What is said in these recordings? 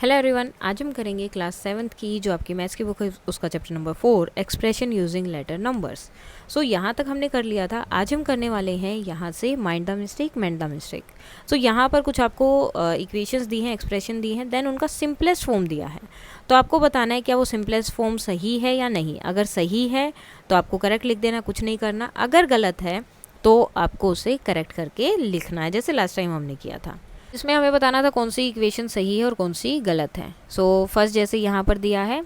Hello everyone, आज हम करेंगे क्लास 7th की जो आपकी मैथ्स की बुक है उसका chapter number 4 expression using letter numbers. So यहाँ तक हमने कर लिया था। आज हम करने वाले हैं यहाँ से mind the mistake mend the mistake. So यहाँ पर कुछ आपको इक्वेशंस दी हैं, एक्सप्रेशन दी हैं, देन उनका सिंपलेस्ट फॉर्म दिया है। तो आपको बताना है क्या वो सिंपलेस्ट फॉर्म सही है या नहीं। अगर सही है तो आपको करेक्ट लिख देना, कुछ नहीं करना। अगर गलत है तो आपको उसे करेक्ट करके लिखना है, जैसे लास्ट टाइम हमने किया था। इसमें हमें बताना था कौन सी इक्वेशन सही है और कौन सी गलत है। सो फर्स्ट जैसे यहाँ पर दिया है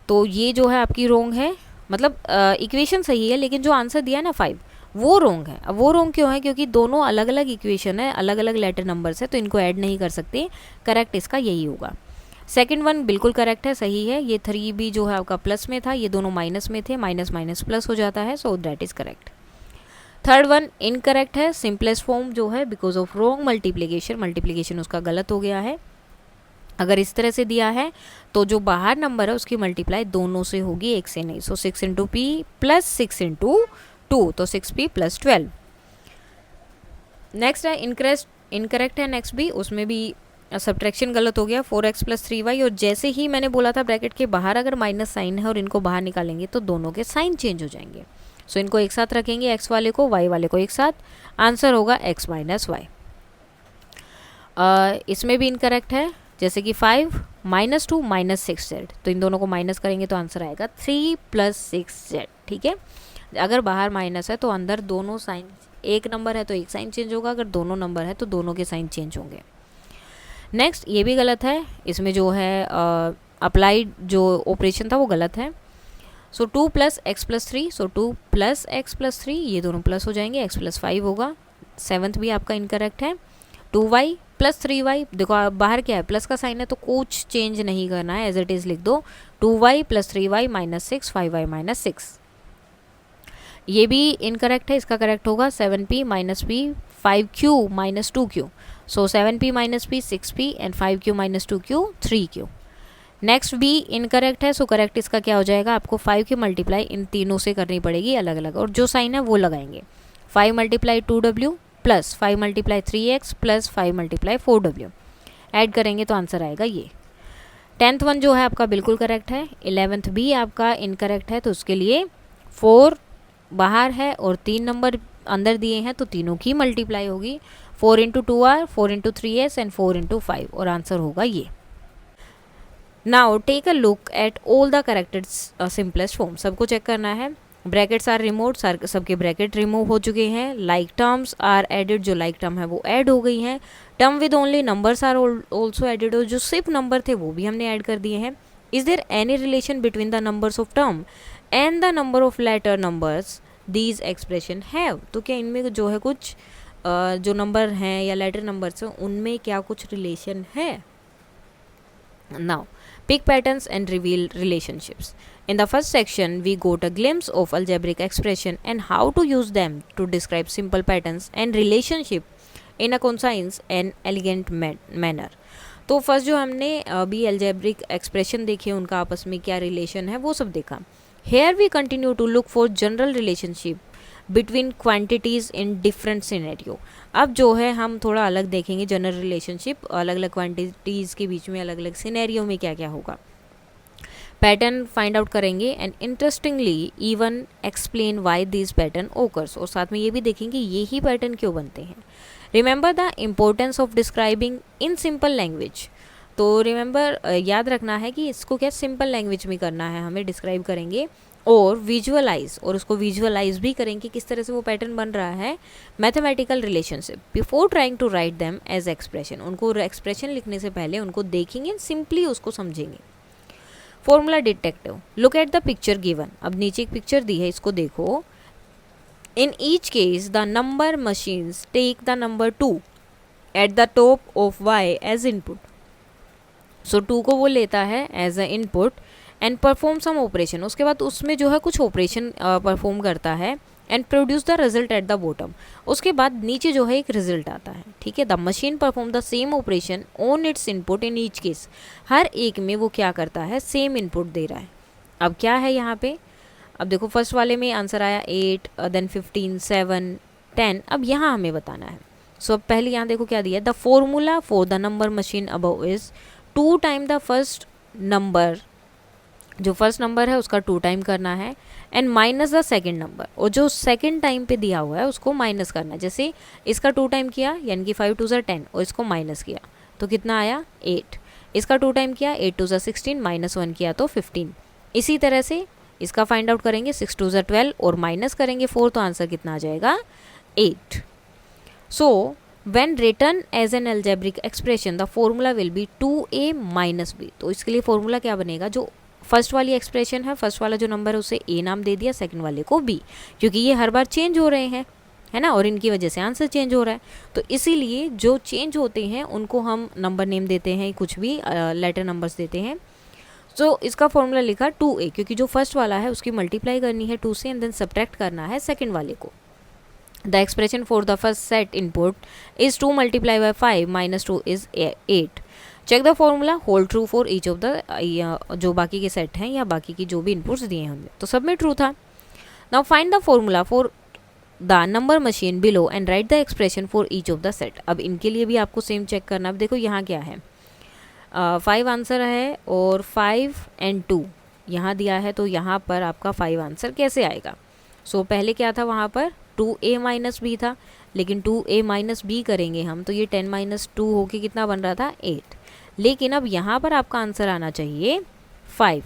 तो ये जो है आपकी रोंग है, मतलब इक्वेशन सही है लेकिन जो आंसर दिया है ना 5 वो रोंग है। अब वो रोंग क्यों है? क्योंकि दोनों अलग अलग इक्वेशन है, अलग अलग लेटर नंबर्स है, तो इनको ऐड नहीं कर सकते। करेक्ट इसका यही होगा। सेकंड वन बिल्कुल करेक्ट है, सही है। ये 3 भी जो है आपका प्लस में था, ये दोनों माइनस में थे, माइनस माइनस प्लस हो जाता है, so that is correct. Third one incorrect है, सिंपलेस्ट फॉर्म जो है because of wrong multiplication, multiplication उसका गलत हो गया है। अगर इस तरह से दिया है तो जो बाहर नंबर है उसकी मल्टीप्लाई दोनों से होगी, एक से नहीं। सो 6 इंटू पी प्लस 6 इंटू 2, तो 6p प्लस 12। नेक्स्ट है इनकरेक्ट है, नेक्स्ट भी, उसमें भी सब्ट्रैक्शन गलत हो गया, 4x प्लस 3y। और जैसे ही मैंने बोला था ब्रैकेट के बाहर अगर माइनस साइन है और इनको बाहर निकालेंगे तो दोनों के साइन चेंज हो जाएंगे। सो इनको एक साथ रखेंगे, x वाले को y वाले को एक साथ, आंसर होगा x माइनस वाई। इसमें भी इनकरेक्ट है, जैसे कि 5 माइनस 2 माइनस 6z, तो इन दोनों को माइनस करेंगे तो आंसर आएगा 3 प्लस 6z। ठीक है, अगर बाहर माइनस है तो अंदर दोनों साइन, एक नंबर है तो एक साइन चेंज होगा, अगर दोनों नंबर है तो दोनों के साइन चेंज होंगे। नेक्स्ट ये भी गलत है, इसमें जो है अप्लाइड जो ऑपरेशन था वो गलत है। सो 2 प्लस एक्स प्लस 3, सो 2 प्लस एक्स प्लस 3, ये दोनों प्लस हो जाएंगे, x प्लस 5 होगा। सेवन्थ भी आपका इनकरेक्ट है। 2y प्लस 3y, देखो बाहर क्या है, प्लस का साइन है तो कुछ चेंज नहीं करना है, एज इट इज़ लिख दो। 2y plus 3y minus 6, 5y minus 6, ये भी इनकरेक्ट है। इसका करेक्ट होगा 7p minus p 5q minus 2q, so 7p minus p 6p and 5q minus 2q 3q। Next भी इनकरेक्ट है, सो करेक्ट इसका क्या हो जाएगा, आपको 5 की मल्टीप्लाई इन तीनों से करनी पड़ेगी अलग अलग, और जो साइन है वो लगाएंगे। 5 multiply 2w plus 5 multiply 3x plus 5 multiply 4w, add करेंगे तो आंसर आएगा ये। 10th वन जो है आपका बिल्कुल करेक्ट है। 11th भी आपका इनकरेक्ट है, तो उसके लिए 4 बाहर है और 3 नंबर अंदर दिए हैं तो तीनों की मल्टीप्लाई होगी। 4 into 2r, 4 into 3s and 4 into 5, और आंसर होगा ये। Now take a look at all the corrected simplest form. सबको चेक करना है। ब्रैकेट्स आर रिमूव्ड, सबके ब्रैकेट रिमूव हो चुके हैं। लाइक टर्म्स आर एडेड, जो लाइक टर्म है वो ऐड हो गई हैं। Term with only numbers are also added, और जो सिर्फ नंबर थे वो भी हमने ऐड कर दिए हैं। Is there any relation between the numbers of term and the number of letter numbers these expression have, तो क्या इनमें जो है कुछ जो नंबर हैं या लेटर नंबर्स हैं उनमें क्या कुछ रिलेशन है। Now, pick patterns and reveal relationships. In the first section, we got a glimpse of algebraic expression and how to use them to describe simple patterns and relationship in a concise and elegant manner. तो first जो हमने अभी algebraic expression देखे उनका आपस में क्या relation है वो सब देखा। Here we continue to look for general relationship between quantities in different scenario. अब जो है हम थोड़ा अलग देखेंगे जनरल रिलेशनशिप, अलग अलग क्वांटिटीज़ के बीच में अलग अलग सिनेरियो में क्या क्या होगा। पैटर्न फाइंड आउट करेंगे and interestingly even explain why this pattern occurs, और साथ में ये भी देखेंगे ये ही पैटर्न क्यों बनते हैं। Remember the importance of describing in simple language, तो रिमेंबर याद रखना है कि इसको क्या सिंपल लैंग्वेज में करना है, हमें डिस्क्राइब करेंगे और विजुअलाइज, और उसको विजुअलाइज भी करेंगे किस तरह से वो पैटर्न बन रहा है। Mathematical relationship before trying to write them as expression, उनको एक्सप्रेशन लिखने से पहले उनको देखेंगे, सिंपली उसको समझेंगे। Formula detective, look at the picture given, अब नीचे एक पिक्चर दी है इसको देखो। In each case the number machines take the number 2 at the top of y as input, so 2 को वो लेता है as a input and perform some operation, उसके बाद उसमें जो है कुछ ऑपरेशन परफॉर्म करता है and produce the result at the bottom, उसके बाद नीचे जो है एक रिजल्ट आता है। ठीक है, the machine perform the same operation on its input in each case, हर एक में वो क्या करता है, सेम इनपुट दे रहा है। अब क्या है यहाँ पे, अब देखो फर्स्ट वाले में आंसर आया 8, देन 15, 7, 10, अब यहाँ हमें बताना है। सो अब पहले यहाँ देखो क्या दिया है, the formula for the number machine above is 2 time the first number, जो फर्स्ट नंबर है उसका 2 टाइम करना है, and minus the second number, और जो सेकेंड टाइम पे दिया हुआ है उसको माइनस करना है। जैसे इसका 2 टाइम किया यानी कि 5 2 ज़ा 10 और इसको माइनस किया तो कितना आया 8। इसका 2 टाइम किया 8 2 ज़ा 16 माइनस 1 किया तो 15। इसी तरह से इसका फाइंड आउट करेंगे 6 2 ज़ा 12 और माइनस करेंगे 4 तो आंसर कितना आ जाएगा 8। सो when written as an algebraic expression the formula will be 2a minus b। तो इसके लिए फॉर्मूला क्या बनेगा, जो फर्स्ट वाली एक्सप्रेशन है, फर्स्ट वाला जो नंबर है उसे a नाम दे दिया, सेकंड वाले को b, क्योंकि ये हर बार चेंज हो रहे हैं है ना, और इनकी वजह से आंसर चेंज हो रहा है। तो इसीलिए जो चेंज होते हैं उनको हम नंबर नेम देते हैं, कुछ भी लेटर नंबर्स देते हैं। तो इसका फॉर्मूला लिखा 2a, क्योंकि जो फर्स्ट वाला है उसकी मल्टीप्लाई करनी है 2 से एंड देन सब्ट्रैक्ट करना है सेकंड वाले को। The expression for the first set input is 2 multiplied by 5 minus 2 is 8. Check the formula, hold true for each of the जो बाकी के सेट हैं या बाकी की जो भी इनपुट्स दिए हैं हमने, तो सब में ट्रू था। Now find the formula for the number machine below and write the expression for each of the set। अब इनके लिए भी आपको सेम चेक करना। अब देखो यहाँ क्या है, 5 आंसर है और 5 and 2 यहाँ दिया है, तो यहाँ पर आपका 5 आंसर कैसे आएगा। सो पहले क्या था वहाँ पर 2a माइनस बी था, लेकिन 2a माइनस बी करेंगे हम तो ये 10 माइनस 2 होके कितना बन रहा था 8। लेकिन अब यहाँ पर आपका आंसर आना चाहिए 5,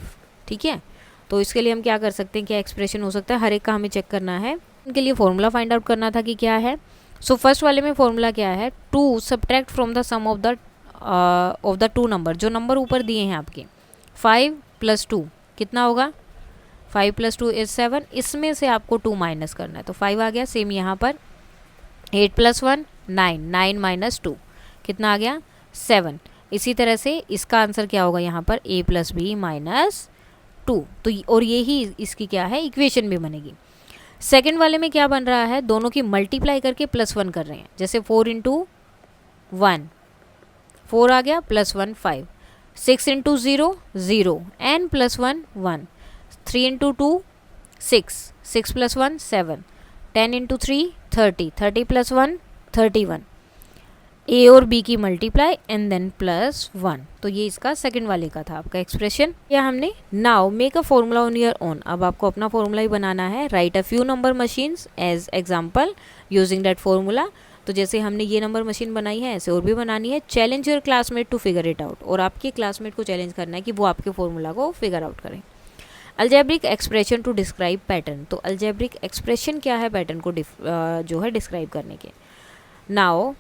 ठीक है। तो इसके लिए हम क्या कर सकते हैं, क्या एक्सप्रेशन हो सकता है, हर एक का हमें चेक करना है। इनके लिए फॉर्मूला फाइंड आउट करना था कि क्या है। सो फर्स्ट वाले में फॉर्मूला क्या है, 2 subtract from the sum of the 2 number, जो नंबर ऊपर दिए हैं आपके 5 + 2 कितना होगा 5 + 2 is 7, इसमें से आपको 2 माइनस करना है तो 5 आ गया। सेम यहाँ पर 8 + 1 9, 9 माइनस 2 कितना आ गया 7। इसी तरह से इसका आंसर क्या होगा यहाँ पर a + b माइनस 2। तो और ये ही इसकी क्या है इक्वेशन भी बनेगी। सेकंड वाले में क्या बन रहा है, दोनों की मल्टीप्लाई करके +1 कर रहे हैं। जैसे 4 × 1 4 आ गया, +1 5, 6 × 0 0 n + 1 1, 3 × 2 6, 6 + 1 7, 10 × 3 30, 30 + 1 31, a और b की मल्टीप्लाई एंड देन +1। तो ये इसका सेकंड वाले का था आपका एक्सप्रेशन। या हमने now make a formula on your own, अब आपको अपना फॉर्मूला ही बनाना है। Write a few number machines as example using that formula. तो जैसे हमने ये नंबर मशीन बनाई है ऐसे और भी बनानी है। Challenge your classmate to figure it out, और आपके क्लासमेट को चैलेंज करना है कि वो आपके फॉर्मूला को फिगर आउट करें। Algebraic expression to describe pattern, तो अल्जेब्रिक एक्सप्रेशन क्या है पैटर्न को जो है डिस्क्राइब करने के। नाउ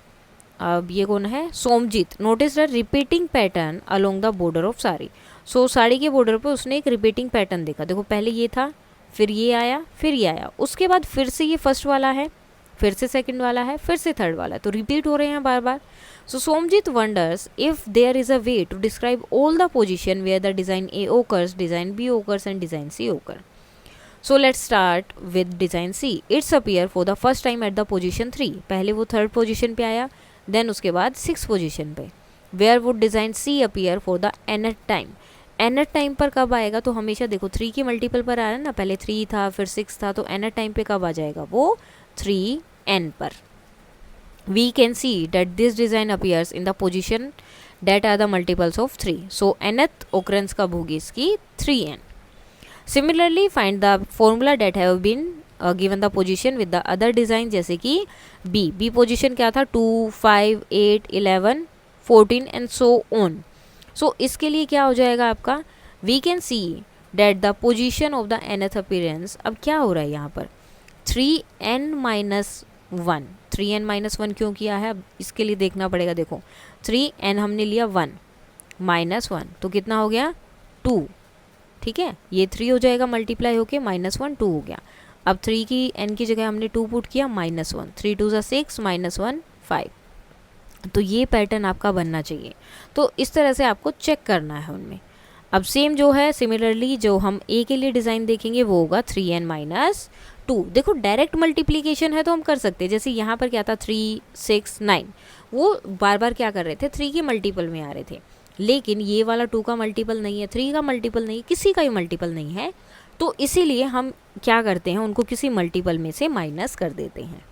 अब ये कौन है, Somjeet notice the repeating pattern along the border of sari. So sari के बॉर्डर पर उसने एक रिपीटिंग पैटर्न देखा। देखो पहले ये था, फिर ये आया, फिर ये आया, उसके बाद फिर से ये फर्स्ट वाला है, फिर से सेकंड वाला है, फिर से थर्ड वाला है, तो रिपीट हो रहे हैं बार बार। So Somjeet wonders if there is a way to describe all the position where the design A occurs, design B occurs and design C occur. So let's start with design C. It's appear for the first time at the position 3, पहले वो third position पे आया, then उसके बाद 6 position पे। Where would design C appear for the nth time, nth time पर कब आएगा, तो हमेशा देखो 3 की मल्टीपल पर आ रहा है ना, पहले 3 था फिर 6 था, तो nth टाइम पे कब आ जाएगा वो 3n पर। We can see that this design appears in the position that are the multiples of 3. So nth occurrence कब होगी इसकी 3n. Similarly find the formula that have been given the position with the other design, जैसे कि b position क्या था 2 5 8 11 14 and so on. So इसके लिए क्या हो जाएगा आपका, we can see that the position of the nth appearance, अब क्या हो रहा है यहाँ पर 3n minus 1, 3n minus 1 क्यों किया है, अब इसके लिए देखना पड़ेगा। देखो 3n हमने लिया 1 माइनस 1 तो कितना हो गया 2, ठीक है, ये 3 हो जाएगा मल्टीप्लाई होके -1 2 हो गया। अब 3 की n की जगह हमने 2 पुट किया -1, 3 2 ज़ा 6 -1 5। तो ये पैटर्न आपका बनना चाहिए। तो इस तरह से आपको चेक करना है उनमें। अब सेम जो है सिमिलरली जो हम a के लिए डिज़ाइन देखेंगे वो होगा 3n minus 2। देखो डायरेक्ट मल्टीप्लिकेशन है तो हम कर सकते हैं, जैसे यहाँ पर क्या था 3 6 9, वो बार बार क्या कर रहे थे 3 के मल्टीपल में आ रहे थे, लेकिन ये वाला 2 का मल्टीपल नहीं है, 3 का मल्टीपल नहीं, किसी का भी मल्टीपल नहीं है, तो इसीलिए हम क्या करते हैं उनको किसी मल्टीपल में से माइनस कर देते हैं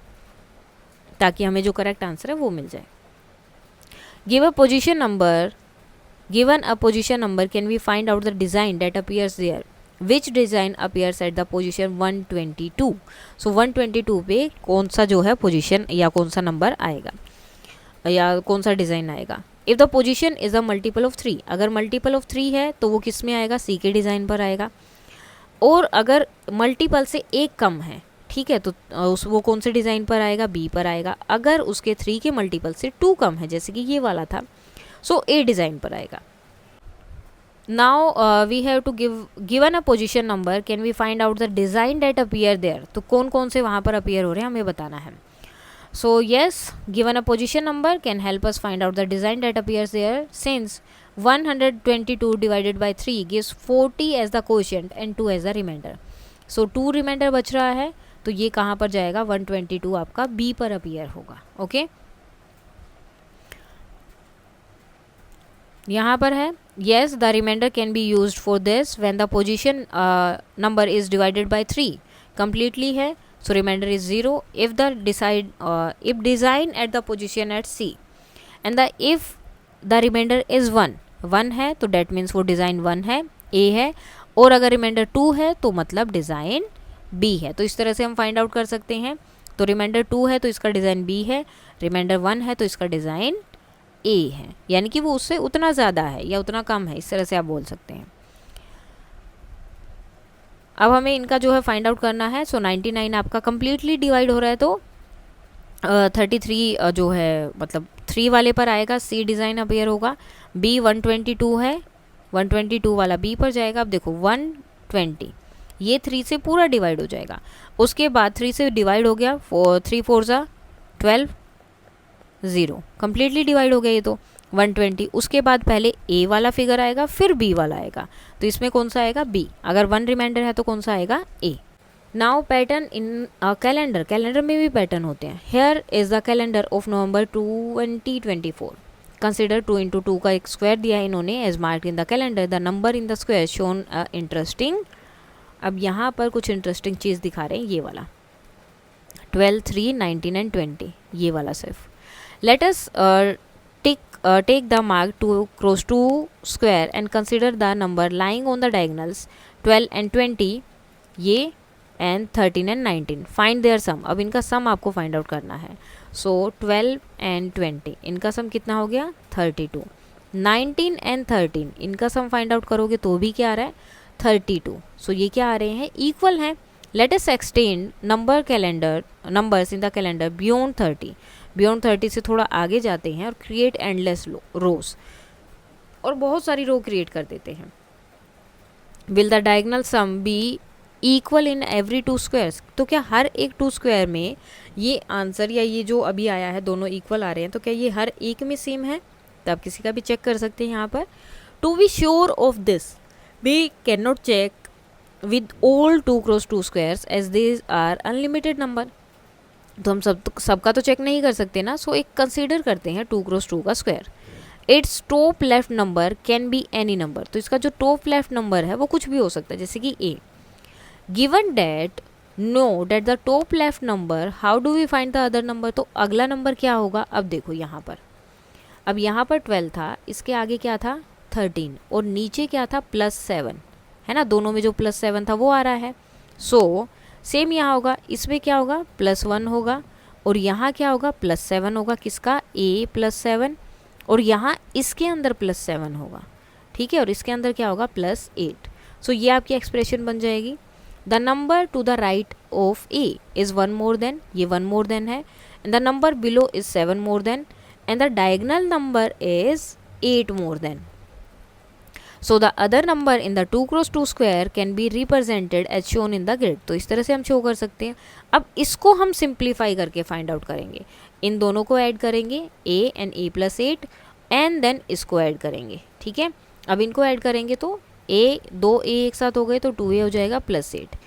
ताकि हमें जो करेक्ट आंसर है वो मिल जाए। Give a position number given a position number can we find out the design that appears there, which design appears at the position 122। So 122 पे कौन सा जो है पोजिशन या कौन सा नंबर आएगा या कौन सा डिज़ाइन आएगा। If the position is a multiple of 3, अगर मल्टीपल ऑफ 3 है तो वो किस में आएगा, सी के डिज़ाइन पर आएगा। और अगर मल्टीपल से एक कम है, ठीक है, तो वो कौन से डिज़ाइन पर आएगा, बी पर आएगा। अगर उसके 3 के मल्टीपल से 2 कम है, जैसे कि ये वाला था, सो ए डिज़ाइन पर आएगा। Now we have to given a position number can we find out the design that appear there, तो कौन कौन से वहाँ पर अपीयर हो रहे हैं हमें बताना है। So yes, given a position number can help us find out the design that appears there since 122 divided by 3 gives 40 as the quotient and 2 as the remainder. So 2 reminder बच रहा है, तो ये कहाँ पर जाएगा, 122 आपका बी पर अपीयर होगा। ओके, यहाँ पर है yes the remainder can be used for this when the position number is divided by 3 completely है, so remainder is 0 if if design at the position at C and the if the remainder is 1 है तो that means वो design 1 है, ए है, और अगर reminder 2 है तो मतलब डिज़ाइन बी है। तो इस तरह से हम फाइंड आउट कर सकते हैं। तो रिमाइंडर 2 है तो इसका डिज़ाइन बी है, रिमाइंडर 1 है तो इसका डिज़ाइन ए है, यानी कि वो उससे उतना ज़्यादा है या उतना कम है, इस तरह से आप बोल सकते हैं। अब हमें इनका जो है फाइंड आउट करना है। सो 99 आपका कंप्लीटली डिवाइड हो रहा है तो 33 जो है मतलब 3 वाले पर आएगा, सी डिज़ाइन अपीयर होगा। बी 122 है, 122 वाला बी पर जाएगा। अब देखो 120 ये 3 से पूरा डिवाइड हो जाएगा, उसके बाद 3 से डिवाइड हो गया, 3 4 ज़ा 12, 0 कंप्लीटली डिवाइड हो गया ये तो 120। उसके बाद पहले ए वाला फिगर आएगा फिर बी वाला आएगा, तो इसमें कौन सा आएगा, बी। अगर 1 रिमाइंडर है तो कौन सा आएगा, ए। नाउ पैटर्न इन कैलेंडर, कैलेंडर में भी पैटर्न होते हैं। Here is the calendar of November 2024। Consider 2 into 2 का एक स्क्वायर दिया है इन्होंने, as mark in the calendar the number in the square shown interesting. अब यहाँ पर कुछ इंटरेस्टिंग चीज़ दिखा रहे हैं, ये वाला 12, 3, 19 एंड 20, ये वाला सिर्फ। Let us take the mark to cross 2 square and consider the number lying on the diagonals 12 and 20 ये and 13 and 19. Find their sum. अब इनका सम आपको फाइंड आउट करना है। सो 12 and 20 इनका सम कितना हो गया, 32। 19 and 13 इनका सम फाइंड आउट करोगे तो भी क्या आ रहा है, 32। सो ये क्या आ रहे हैं, इक्वल हैं। Let us extend numbers in the calendar beyond 30। Beyond 30 से थोड़ा आगे जाते हैं और क्रिएट एंडलेस रोज, और बहुत सारी रो क्रिएट कर देते हैं। Will the diagonal sum be equal in every 2 squares, तो क्या हर एक 2 स्क्वायर में ये आंसर या ये जो अभी आया है दोनों इक्वल आ रहे हैं, तो क्या ये हर एक में सेम है, तो आप किसी का भी चेक कर सकते हैं यहाँ पर। To be sure of this we can not check with all 2 cross 2 squares as this are unlimited number. तो हम सबका तो चेक नहीं कर सकते ना, सो एक कंसीडर करते हैं 2 क्रॉस 2 का square. Its top left number can be any number, तो इसका जो टॉप लेफ्ट नंबर है वो कुछ भी हो सकता है, जैसे कि A. Given that know that the top left number, how do we find the other number, तो अगला नंबर क्या होगा। अब देखो यहाँ पर, अब यहाँ पर 12 था, इसके आगे क्या था 13, और नीचे क्या था +7, है ना, दोनों में जो +7 था वो आ रहा है। सो सेम यहाँ होगा, इसमें क्या होगा +1 होगा, और यहाँ क्या होगा +7 होगा, किसका, ए +7, और यहाँ इसके अंदर +7 होगा, ठीक है, और इसके अंदर क्या होगा +8। सो ये आपकी एक्सप्रेशन बन जाएगी। The number to the right of A is 1 more than, ये 1 मोर देन है, and the number below is 7 more than, and the diagonal number is 8 more than. So the other number in the 2 cross 2 square can be represented as shown in the grid, तो इस तरह से हम show कर सकते हैं। अब इसको हम सिंप्लीफाई करके फाइंड आउट करेंगे, इन दोनों को ऐड करेंगे, A and A +8, and then इसको ऐड करेंगे, ठीक है। अब इनको ऐड करेंगे तो ए 2 ए एक साथ हो गए तो 2a हो जाएगा +8,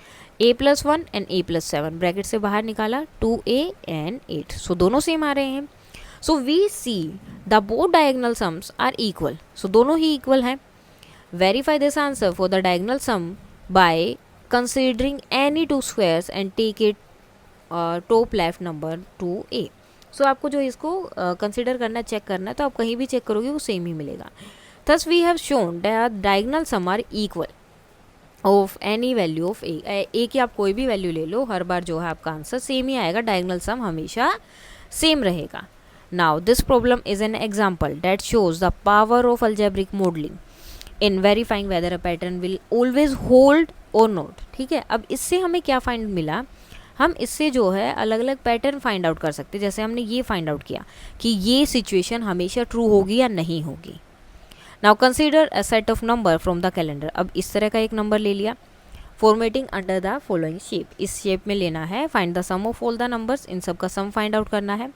a +1 एंड a +7, ब्रैकेट से बाहर निकाला 2a एंड 8, सो दोनों सेम आ रहे हैं। So we see the both diagonal sums are equal, so दोनों ही इक्वल हैं। Verify this answer for the diagonal sum by considering any 2 squares and take it top left number to A. So आपको जो इसको consider करना है, check करना है, तो आप कहीं भी चेक करोगे वो सेम ही मिलेगा। Thus we have shown that diagonal sum are equal of any value of A की आप कोई भी वैल्यू ले लो, हर बार जो है आपका आंसर सेम ही आएगा, डायगोनल सम हमेशा सेम रहेगा. Now this problem is an example that shows the power of algebraic modelling in verifying whether a pattern will always hold और नॉट. ठीक है, अब इससे हमें क्या फाइंड मिला, हम इससे जो है अलग अलग पैटर्न फाइंड आउट कर सकते हैं. जैसे हमने ये फाइंड आउट किया कि ये सिचुएशन हमेशा ट्रू होगी या नहीं होगी. Now consider a set of number from the calendar. अब इस तरह का एक नंबर ले लिया, formatting under the following shape. इस शेप में लेना है, find the sum of all the numbers, इन सब का सम फाइंड आउट करना है.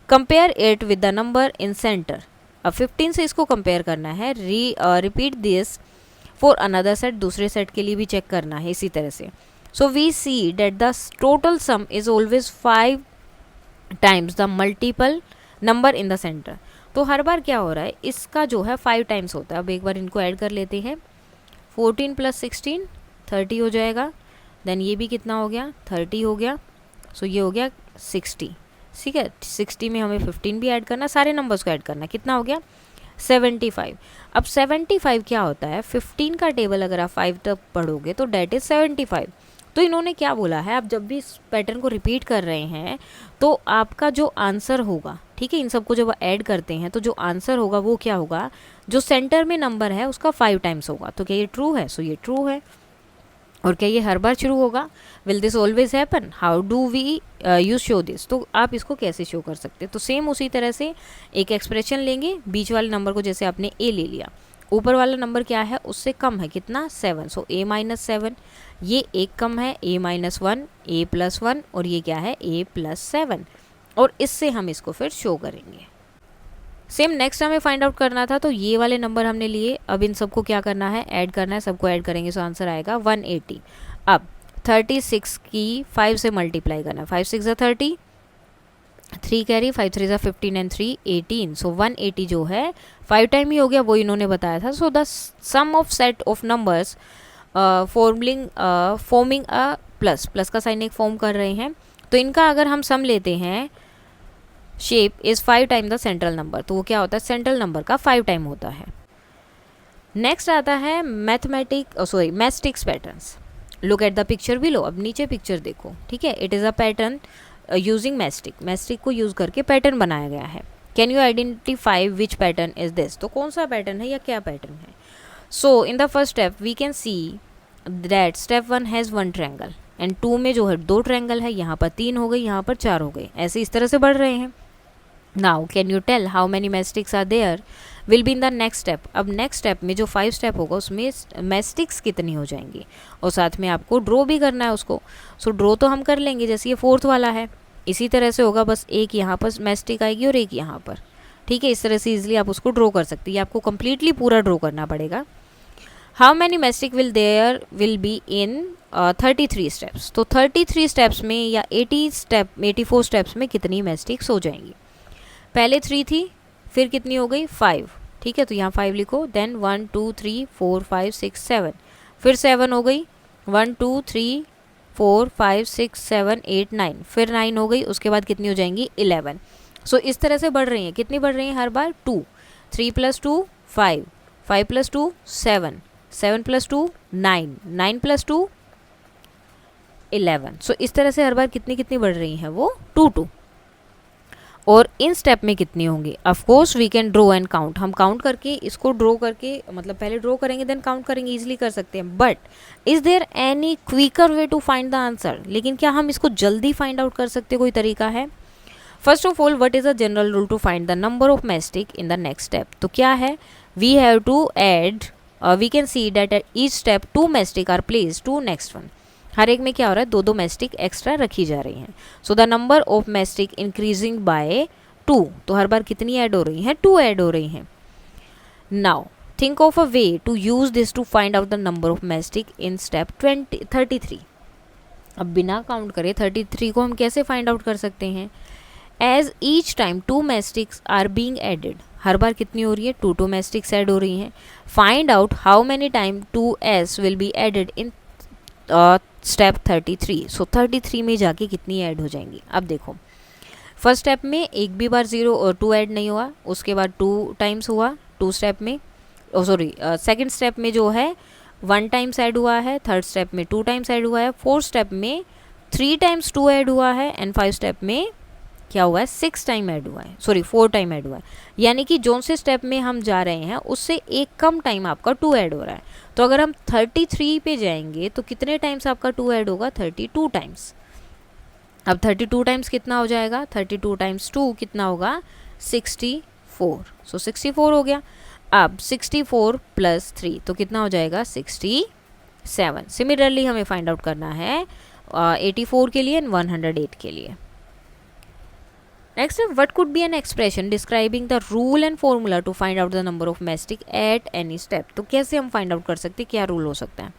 Compare it with the number in centre. अब 15 से इसको कंपेयर करना है. Repeat this for another set, दूसरे सेट के लिए भी चेक करना है इसी तरह से. So we see that the total sum is always 5 times the multiple number in the centre. तो हर बार क्या हो रहा है, इसका जो है 5 टाइम्स होता है. अब एक बार इनको ऐड कर लेते हैं. 14 + 16 30 हो जाएगा. देन ये भी कितना हो गया, 30 हो गया. सो ये हो गया 60. ठीक है, 60 में हमें 15 भी ऐड करना, सारे नंबर्स को ऐड करना. कितना हो गया, 75. अब 75 क्या होता है, 15 का टेबल अगर आप 5 तक पढ़ोगे तो डेट इज 75. तो इन्होंने क्या बोला है, आप जब भी इस पैटर्न को रिपीट कर रहे हैं तो आपका जो आंसर होगा, ठीक है, इन सबको जब ऐड करते हैं तो जो आंसर होगा वो क्या होगा, जो सेंटर में नंबर है उसका 5 टाइम्स होगा. तो क्या ये ट्रू है, सो ये ट्रू है. और क्या ये हर बार शुरू होगा, will this always happen, how do we you show this. तो आप इसको कैसे शो कर सकते हैं, तो सेम उसी तरह से एक एक्सप्रेशन लेंगे. बीच वाले नंबर को जैसे आपने ए ले लिया, ऊपर वाला नंबर क्या है, उससे कम है, कितना, 7. सो a - 7, ये एक कम है, a - 1, a + 1, और ये क्या है, a + 7. और इससे हम इसको फिर शो करेंगे. सेम नेक्स्ट हमें फाइंड आउट करना था, तो ये वाले नंबर हमने लिए. अब इन सबको क्या करना है, ऐड करना है. सबको ऐड करेंगे तो आंसर आएगा 180. अब 36 की 5 से मल्टीप्लाई करना है. 5 × 6 = 30, 3 कैरी, 5 × 3 = 15 एंड 3 18. सो 180 जो है 5 टाइम ही हो गया, वो इन्होंने बताया था. So the sum of set of numbers forming a plus का साइन एक फॉर्म कर रहे हैं. तो इनका अगर हम सम लेते हैं, shape is 5 time the central number. तो वो क्या होता है, सेंट्रल नंबर का 5 टाइम होता है. नेक्स्ट आता है matchsticks patterns. Look at the picture below. अब नीचे पिक्चर देखो, ठीक है. It is a pattern using matchstick को यूज़ करके पैटर्न बनाया गया है. Can you identify which pattern is this. तो कौन सा पैटर्न है या क्या पैटर्न है. So in the first step we can see that step 1 has 1 triangle and 2 में जो है 2 ट्रैंगल है. यहाँ पर 3 हो गई, यहाँ पर 4 हो गई. ऐसे इस तरह से बढ़ रहे हैं. Now can you tell how many matchsticks are there will be in the next step. अब नेक्स्ट स्टेप में जो 5 स्टेप होगा उसमें मैस्टिक्स कितनी हो जाएंगी, और साथ में आपको ड्रॉ भी करना है उसको. सो ड्रॉ तो हम कर लेंगे, जैसे ये 4th वाला है, इसी तरह से होगा, बस एक यहाँ पर मैस्टिक आएगी और एक यहाँ पर. ठीक है, इस तरह से ईजिली आप उसको ड्रॉ कर सकते हैं. आपको कंप्लीटली पूरा ड्रॉ करना पड़ेगा. How many matchsticks will there will be in 33 steps. तो 33 स्टेप्स में या 84 स्टेप्स में कितनी मैस्टिक्स हो जाएंगी. पहले 3 थी, फिर कितनी हो गई, 5. ठीक है, तो यहाँ 5 लिखो. देन 1 2 3 4 5 6 7, फिर 7 हो गई. 1 2 3 4 5 6 7 8 9, फिर 9 हो गई. उसके बाद कितनी हो जाएंगी, 11. सो इस तरह से बढ़ रही हैं. कितनी बढ़ रही हैं हर बार, 2. 3 + 2 5, 5 + 2 7, 7 + 2 9, 9 + 2 11. सो इस तरह से हर बार कितनी बढ़ रही हैं वो, 2. और इन स्टेप में कितनी होंगी, of course we can draw and count. हम काउंट करके इसको ड्रॉ करके, मतलब पहले ड्रॉ करेंगे देन काउंट करेंगे, इजीली कर सकते हैं. But is there any quicker way to find the answer. लेकिन क्या हम इसको जल्दी फाइंड आउट कर सकते, कोई तरीका है. First of all, what is a general rule to find the number of mastic in the next step. तो क्या है, we have to add, we can see that at each step 2 matchstick are placed to next one. हर एक में क्या हो रहा है, 2 मैस्टिक एक्स्ट्रा रखी जा रही हैं. So the number of mastic increasing by 2. तो हर बार कितनी ऐड हो रही हैं, 2 ऐड हो रही हैं. Now think of a way to use this to find out the number of mastic in step 33. अब बिना काउंट करे 33 को हम कैसे फाइंड आउट कर सकते हैं. As each time 2 matchsticks are being added. हर बार कितनी हो रही है, 2 मैस्टिक्स ऐड हो रही हैं. Find out how many time 2s will be added in step 33. So 33 में जाके कितनी ऐड हो जाएंगी. अब देखो, फर्स्ट स्टेप में एक भी बार 0 और 2 ऐड नहीं हुआ. उसके बाद 2 टाइम्स हुआ 2 स्टेप में. सॉरी सेकंड स्टेप में जो है 1 टाइम्स ऐड हुआ है, थर्ड स्टेप में 2 टाइम्स ऐड हुआ है, फोर्थ स्टेप में 3 टाइम्स 2 ऐड हुआ है, एंड 5 स्टेप में क्या हुआ है 6 टाइम ऐड हुआ है, सॉरी 4 टाइम ऐड हुआ है। यानी कि जोन से स्टेप में हम जा रहे हैं उससे एक कम टाइम आपका 2 ऐड हो रहा है। तो अगर हम 33 पे जाएंगे तो कितने टाइम्स आपका 2 ऐड होगा, 32 टाइम्स। अब 32 टाइम्स कितना हो जाएगा, 32 टाइम्स 2 कितना होगा 64, सो 64 हो गया। अब 64 प्लस 3 तो कितना हो जाएगा 67। सिमिलरली हमें फाइंड आउट करना है 84 के लिए एंड 108 के लिए। Next, what could be an expression describing the rule and formula to find out the number of matchsticks at any step. तो कैसे हम फाइंड आउट कर सकते हैं, क्या रूल हो सकता है।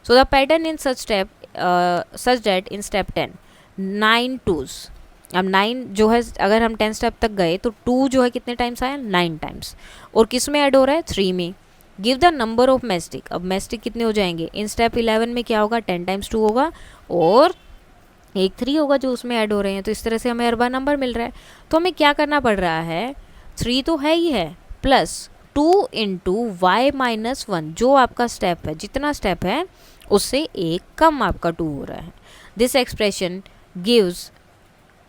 So the pattern in such that in step 10 9 2s। अब 9 जो है, अगर हम 10 स्टेप तक गए तो 2 जो है कितने टाइम्स आया 9 टाइम्स, और किस में ऐड हो रहा है 3 में। Give the number of mastic. अब मैस्टिक कितने हो जाएंगे इन स्टेप 11 में, क्या होगा 10 टाइम्स 2 होगा और एक 3 होगा जो उसमें ऐड हो रहे हैं। तो इस तरह से हमें अरबा नंबर मिल रहा है। तो हमें क्या करना पड़ रहा है, 3 तो है ही है, प्लस 2 इंटू वाई माइनस 1, जो आपका स्टेप है, जितना स्टेप है उससे एक कम आपका 2 हो रहा है। This expression gives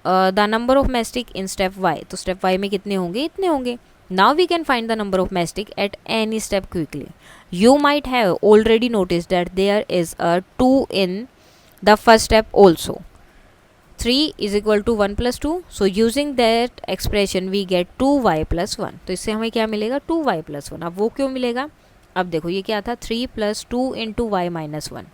the number of mastic in step y. तो स्टेप वाई में कितने होंगे, इतने होंगे। Now we can find the number of matchsticks at any step quickly. You might have already notice that there is a 2 in the first step also. 3 is equal to 1 plus 2. So using that expression we get 2y plus 1. तो इससे हमें क्या मिलेगा 2y plus 1। अब वो क्यों मिलेगा, अब देखो ये क्या था 3 plus 2 into y minus 1।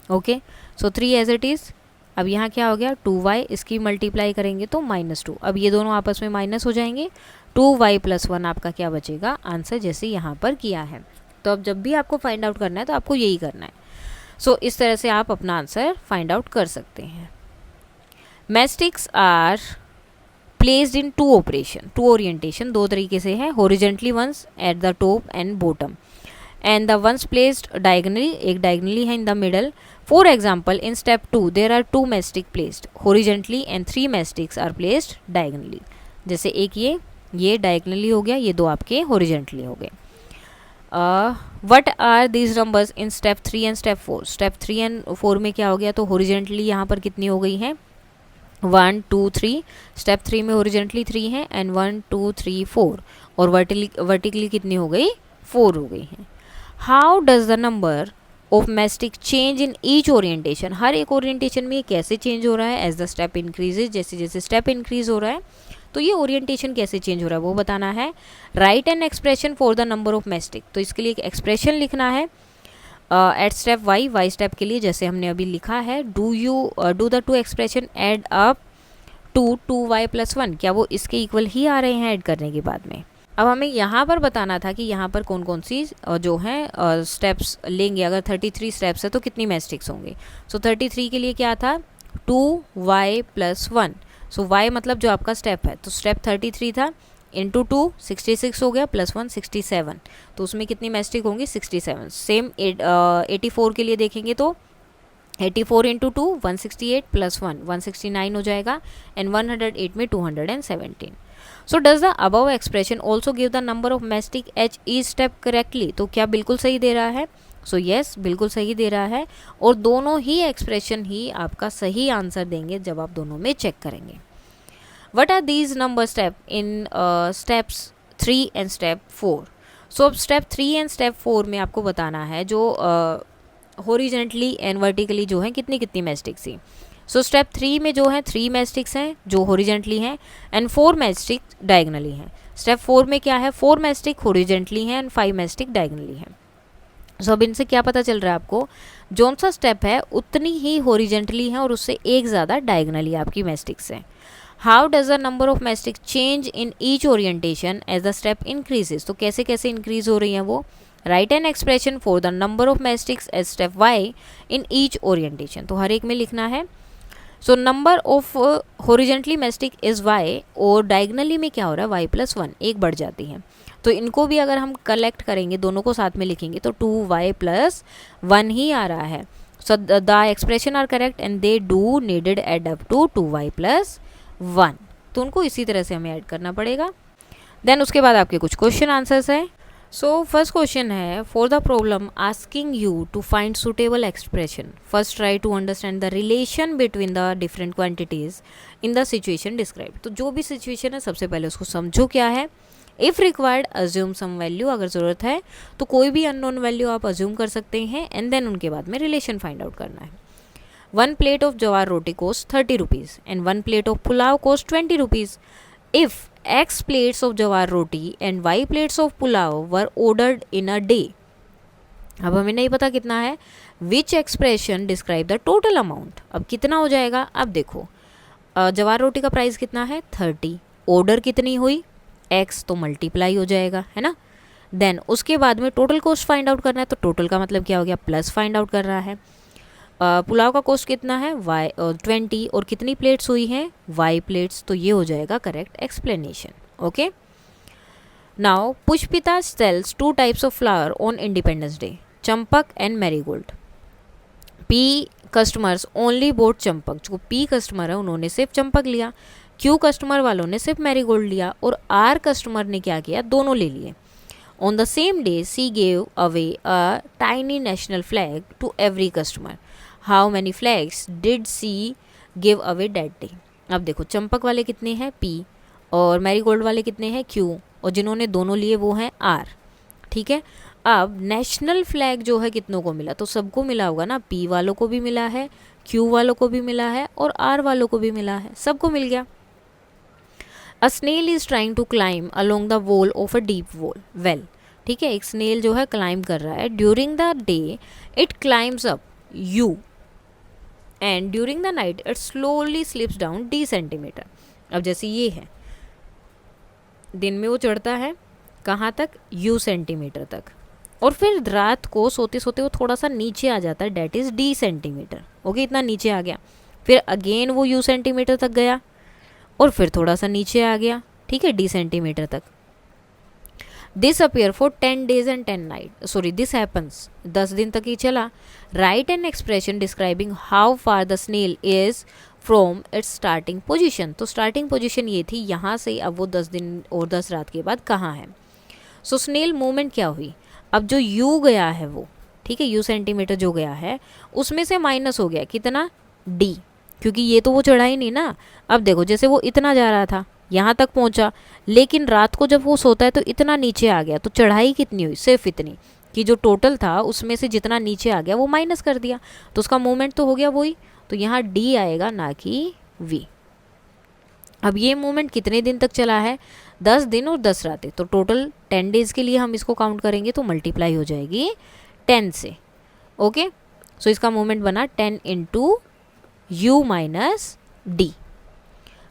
Okay, so 3 as it is. अब यहाँ क्या हो गया 2y, इसकी मल्टीप्लाई करेंगे तो -2। अब ये दोनों आपस में माइनस हो जाएंगे, 2y plus 1 आपका क्या बचेगा आंसर, जैसे यहाँ पर किया है। तो अब जब भी आपको फाइंड आउट करना है तो आपको यही करना है। सो इस तरह से आप अपना आंसर फाइंड आउट कर सकते हैं। Matchsticks are placed in 2 operation, 2 orientation, 2 तरीके से है। Horizontally ones at the top and bottom, and the ones placed diagonally, एक डायगनली है in the middle. For example in step 2 there are 2 matchstick placed horizontally and 3 matchsticks are placed diagonally. जैसे एक ये diagonally हो गया, ये 2 आपके horizontally हो गए। What are these numbers in step 3 and step 4। Step 3 and 4 में क्या हो गया, तो हॉरिजेंटली यहाँ पर कितनी हो गई है 1 2 3। स्टेप 3 में हॉरिजेंटली 3 है एंड 1 2 3 4, और वर्टिकली कितनी हो गई 4 हो गई है। How does the number of matchstick change in each orientation. हर एक ओरिएंटेशन में कैसे चेंज हो रहा है एज द स्टेप इंक्रीजेज, जैसे जैसे स्टेप इंक्रीज हो रहा है तो ये ओरिएंटेशन कैसे चेंज हो रहा है वो बताना है। Right an expression for the number of mastic. तो इसके लिए एक एक्सप्रेशन लिखना है एट स्टेप वाई स्टेप के लिए, जैसे हमने अभी लिखा है do the 2 expression add up to 2y plus 1। क्या वो इसके इक्वल ही आ रहे हैं ऐड करने के बाद में। अब हमें यहाँ पर बताना था कि यहाँ पर कौन कौन सी जो हैं स्टेप्स लेंगे। अगर 33 स्टेप्स है तो कितनी मैस्टिक्स होंगे। सो 33 के लिए क्या था 2y plus 1। सो y मतलब जो आपका स्टेप है, तो स्टेप 33 था इंटू 2 66 हो गया, प्लस 1 67। तो उसमें कितनी मैस्टिक होंगी 67। सेम 84 के लिए देखेंगे तो 84 इंटू 2 168 प्लस 1 169 हो जाएगा, एंड 108 में 217। So does the above expression also give the number of mastic H each step correctly. तो क्या बिल्कुल सही दे रहा है। सो यस, बिल्कुल सही दे रहा है, और दोनों ही एक्सप्रेशन ही आपका सही आंसर देंगे जब आप दोनों में चेक करेंगे। What are these number step in steps 3 and step 4? So अब step 3 and step 4 में आपको बताना है जो horizontally and vertically जो है कितनी कितनी मैस्टिक्स थी। सो स्टेप 3 में जो है 3 मैस्टिक्स हैं जो हॉरिजेंटली हैं एंड 4 मैस्टिक डायगनली हैं। स्टेप 4 में क्या है 4 मैस्टिक हॉरिजेंटली हैं एंड 5 मैस्टिक डायगनली हैं। सो अब इनसे क्या पता चल रहा है आपको, जौन सा स्टेप है उतनी ही हॉरिजेंटली है और उससे एक ज़्यादा डायगनली आपकी मैस्टिक्स हैं। How does the number of matchstick change in each orientation as the step increases. तो कैसे कैसे इंक्रीज हो रही हैं वो। Write an expression for the number of matchsticks as step y in each orientation. तो हर एक में लिखना है। So number of horizontally matchstick is y, और डायगनली में क्या हो रहा है वाई प्लस 1, एक बढ़ जाती है। तो इनको भी अगर हम कलेक्ट करेंगे, दोनों को साथ में लिखेंगे तो 2y plus 1 ही आ रहा है। So the expression are correct and they do needed add up to 2y plus 1। तो उनको इसी तरह से हमें ऐड करना पड़ेगा। देन उसके बाद आपके कुछ क्वेश्चन आंसर्स हैं। सो फर्स्ट क्वेश्चन है, for the problem asking you to find suitable expression first try to understand the relation between the different quantities in the situation describe. तो जो भी सिचुएशन है सबसे पहले उसको समझो क्या है। If required assume some value, अगर ज़रूरत है तो कोई भी अननोन वैल्यू आप अज्यूम कर सकते हैं एंड देन उनके बाद में रिलेशन फाइंड आउट करना है। 1 plate of jawar roti costs 30 rupees and 1 plate of pulao costs 20 rupees. If X plates of jawar roti and Y plates of pulao were ordered in a day, अब हमें नहीं पता कितना है, which expression describe the total amount. अब कितना हो जाएगा, अब देखो जवार रोटी का प्राइस कितना है 30, ऑर्डर कितनी हुई x, तो मल्टीप्लाई हो जाएगा, है ना। देन उसके बाद में टोटल कॉस्ट फाइंड आउट करना है, तो टोटल का मतलब क्या हो गया, प्लस फाइंड आउट कर रहा है। पुलाव का कॉस्ट कितना है y 20 और कितनी प्लेट्स हुई हैं y प्लेट्स, तो ये हो जाएगा correct explanation. Okay, now Pushpita sells 2 types ऑफ flower on Independence Day, champak and marigold. P customers only bought champak, जो P कस्टमर है उन्होंने सिर्फ चंपक लिया, Q कस्टमर वालों ने सिर्फ मैरीगोल्ड लिया और R कस्टमर ने क्या किया, दोनों ले लिए। On the same day C gave away a tiny national flag to every customer. How many flags did C give away that day? अब देखो चंपक वाले कितने हैं P और मैरीगोल्ड वाले कितने हैं Q, और जिन्होंने दोनों लिए वो हैं R। ठीक है, अब नेशनल फ्लैग जो है कितनों को मिला, तो सबको मिला होगा ना, P वालों को भी मिला है, Q वालों को भी मिला है और R वालों को भी मिला है, सबको मिल गया। A snail is trying to climb along the wall of a deep well. ठीक है, एक स्नेल जो है क्लाइम कर रहा है। During the day it climbs up U and during the night it slowly slips down D centimetre. अब जैसे ये है, दिन में वो चढ़ता है कहाँ तक, U सेंटीमीटर तक, और फिर रात को सोते सोते वो थोड़ा सा नीचे आ जाता है, that is D centimetre. Okay, इतना नीचे आ गया, फिर अगेन वो U सेंटीमीटर तक गया और फिर थोड़ा सा नीचे आ गया, ठीक है, D सेंटीमीटर तक। This appear for 10 days and 10 nights, sorry this happens, 10 दिन तक ही चला। Write an expression describing how far the snail is from its starting position. तो स्टार्टिंग पोजिशन ये थी यहाँ से, अब वो 10 दिन और 10 रात के बाद कहाँ है। सो स्नेल मूवमेंट क्या हुई, अब जो U गया है वो, ठीक है, U सेंटीमीटर जो गया है उसमें से माइनस हो गया कितना, D, क्योंकि ये तो वो चढ़ा ही नहीं ना। अब देखो जैसे वो इतना जा रहा था यहाँ तक पहुँचा, लेकिन रात को जब वो सोता है तो इतना नीचे आ गया, तो चढ़ाई कितनी हुई, सिर्फ इतनी कि जो टोटल था उसमें से जितना नीचे आ गया वो माइनस कर दिया, तो उसका मूवमेंट तो हो गया वही, तो यहाँ D आएगा ना कि V। अब ये मूवमेंट कितने दिन तक चला है, 10 दिन और 10 रातें, तो टोटल 10 डेज़ के लिए हम इसको काउंट करेंगे तो मल्टीप्लाई हो जाएगी 10 से। ओके, सो इसका मूवमेंट बना 10 into U minus D।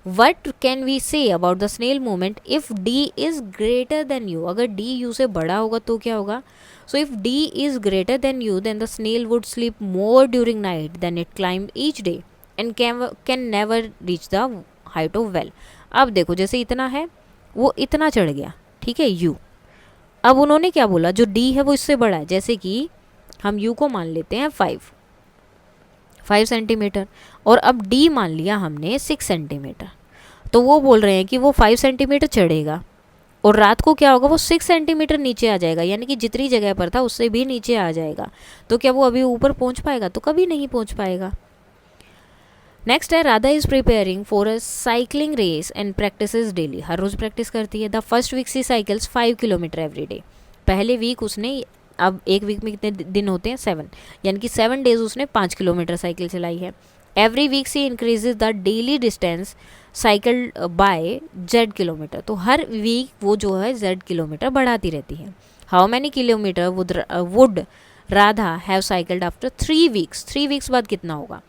What can we say about the snail movement if D is greater than U, अगर D U से बड़ा होगा तो क्या होगा। So if D is greater than U then the snail would sleep more during night then it climb each day and can never reach the height of well. अब देखो जैसे इतना है वो इतना चढ़ गया, ठीक है, U। अब उन्होंने क्या बोला, जो D है वो इससे बड़ा है, जैसे कि हम U को मान लेते हैं 5 सेंटीमीटर और अब D मान लिया हमने 6 सेंटीमीटर, तो वो बोल रहे हैं कि वो 5 सेंटीमीटर चढ़ेगा और रात को क्या होगा, वो 6 सेंटीमीटर नीचे आ जाएगा, यानी कि जितनी जगह पर था उससे भी नीचे आ जाएगा। तो क्या वो अभी ऊपर पहुंच पाएगा, तो कभी नहीं पहुंच पाएगा। नेक्स्ट है, Radha is preparing for a cycling race and practises daily, हर रोज़ प्रैक्टिस करती है। The first week she cycles 5 kilometre every day, पहले वीक उसने, अब एक वीक में कितने दिन होते हैं 7, यानी कि 7 डेज उसने 5 किलोमीटर साइकिल चलाई है। Every week she increases the daily distance cycle by Z kilometre, तो हर वीक वो जो है Z किलोमीटर बढ़ाती रहती है। How many kilometre would Radha have cycled after 3 weeks, 3 weeks बाद कितना होगा।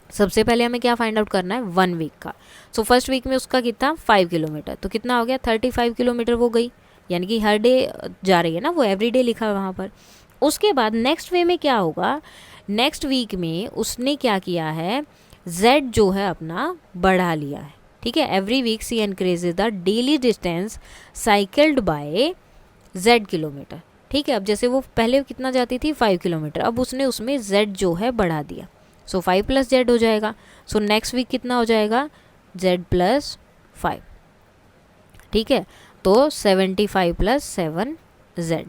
सबसे पहले हमें क्या फाइंड आउट करना है, 1 वीक का। सो फर्स्ट वीक में उसका कितना 5 किलोमीटर, तो कितना हो गया 35 किलोमीटर वो गई, यानी कि हर डे जा रही है ना, वो एवरी डे लिखा है वहाँ पर। उसके बाद नेक्स्ट वे में क्या होगा, नेक्स्ट वीक में उसने क्या किया है, Z जो है अपना बढ़ा लिया है, ठीक है। Every week she increases the daily distance cycled by Z kilometre, ठीक है। अब जैसे वो पहले कितना जाती थी 5 किलोमीटर, अब उसने उसमें Z जो है बढ़ा दिया, सो 5 + Z हो जाएगा। सो नेक्स्ट वीक कितना हो जाएगा, Z + 5, ठीक है। तो 75 + 7 z।